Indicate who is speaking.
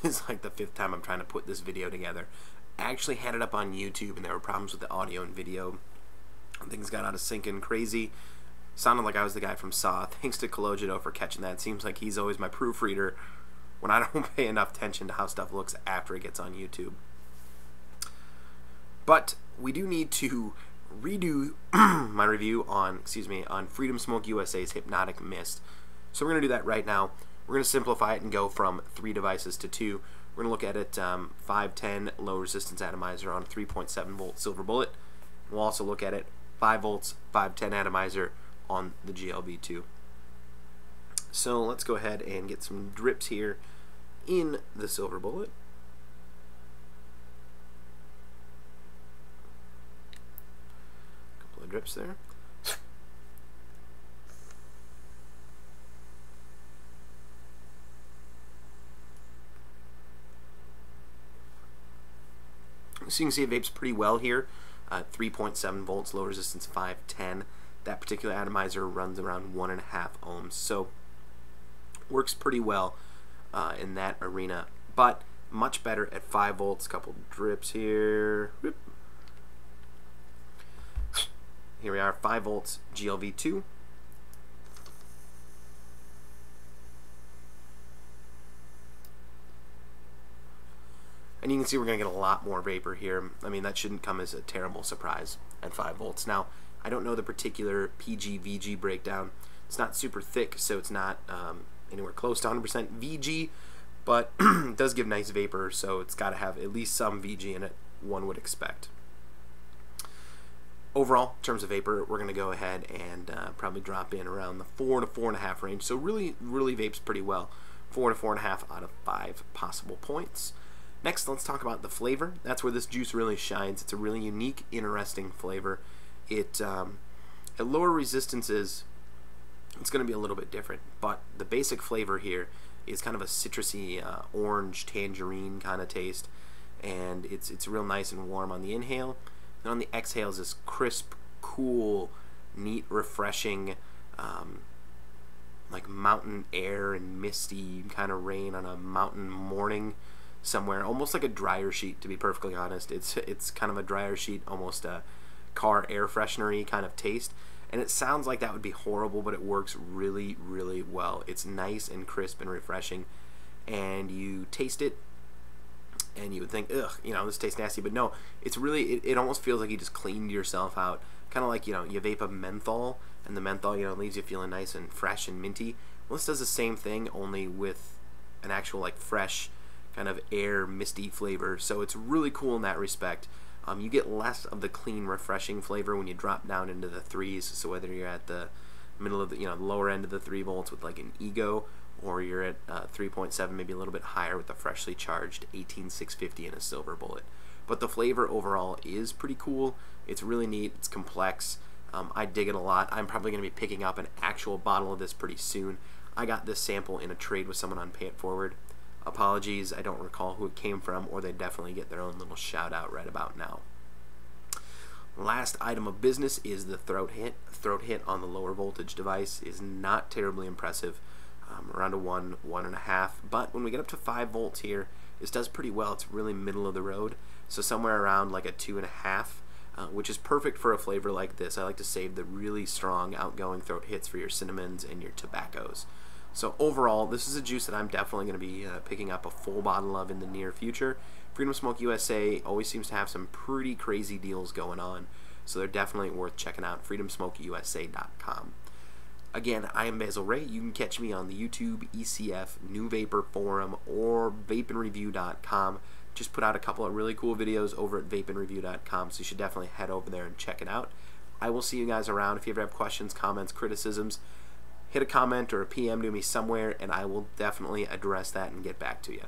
Speaker 1: this is like the 5th time I'm trying to put this video together. I actually had it up on YouTube and there were problems with the audio and video. Things got out of sync and crazy. Sounded like I was the guy from Saw. Thanks to Cologito for catching that. Seems like he's always my proofreader when I don't pay enough attention to how stuff looks after it gets on YouTube. But we do need to redo my review on, on FreedomSmoke USA's Hypnotic Mist. So we're going to do that right now. We're going to simplify it and go from 3 devices to 2. We're going to look at it 510 low resistance atomizer on a 3.7 volt silver bullet. We'll also look at it 5 volts 510 atomizer on the GLB2. So let's go ahead and get some drips here in the silver bullet. Couple of drips there. So you can see it vapes pretty well here. 3.7 volts, low resistance 510. That particular atomizer runs around 1.5 ohms, so works pretty well in that arena. But much better at 5 volts. Couple drips here. Whoop. Here we are, 5 volts GLV2. And you can see we're going to get a lot more vapor here. I mean, that shouldn't come as a terrible surprise at 5 volts. Now, I don't know the particular PG-VG breakdown. It's not super thick, so it's not anywhere close to 100% VG, but it does give nice vapor, so it's got to have at least some VG in it, one would expect. Overall, in terms of vapor, we're going to go ahead and probably drop in around the 4 to 4.5 range. So really vapes pretty well. 4 to 4.5 out of 5 possible points. Next, let's talk about the flavor. That's where this juice really shines. It's a really unique, interesting flavor. It at lower resistances, it's going to be a little bit different, but the basic flavor here is kind of a citrusy orange tangerine kind of taste, and it's real nice and warm on the inhale. And on the exhale is this crisp, cool, neat, refreshing, like mountain air and misty kind of rain on a mountain morning somewhere, almost like a dryer sheet, to be perfectly honest. It's kind of a dryer sheet, almost a car air freshener-y kind of taste, and it sounds like that would be horrible, but it works really well. It's nice and crisp and refreshing, and you taste it and you would think, ugh, you know, this tastes nasty, but no, it's really, it almost feels like you just cleaned yourself out, kind of like, you know, you vape a menthol, and the menthol, you know, leaves you feeling nice and fresh and minty. Well, this does the same thing, only with an actual, like, fresh kind of air misty flavor, so it's really cool in that respect. You get less of the clean, refreshing flavor when you drop down into the 3s, so whether you're at the middle of the, you know, lower end of the 3 volts with like an Ego, or you're at 3.7, maybe a little bit higher with a freshly charged 18650 and a silver bullet. But the flavor overall is pretty cool. It's really neat. It's complex. I dig it a lot. I'm probably going to be picking up an actual bottle of this pretty soon. I got this sample in a trade with someone on Pay It Forward. Apologies, I don't recall who it came from, or they definitely get their own little shout out right about now. Last item of business is the throat hit. Throat hit on the lower voltage device is not terribly impressive, around a 1.5, but when we get up to 5 volts here, this does pretty well. It's really middle of the road, so somewhere around like a 2.5, which is perfect for a flavor like this. I like to save the really strong outgoing throat hits for your cinnamons and your tobaccos. So overall, this is a juice that I'm definitely going to be picking up a full bottle of in the near future. FreedomSmoke USA always seems to have some pretty crazy deals going on, so they're definitely worth checking out. FreedomSmokeUSA.com. Again, I am Basilray. You can catch me on the YouTube, ECF, New Vapor Forum, or VapeAndReview.com. Just put out a couple of really cool videos over at VapeAndReview.com, so you should definitely head over there and check it out. I will see you guys around. If you ever have questions, comments, criticisms, hit a comment or a PM to me somewhere, and I will definitely address that and get back to you.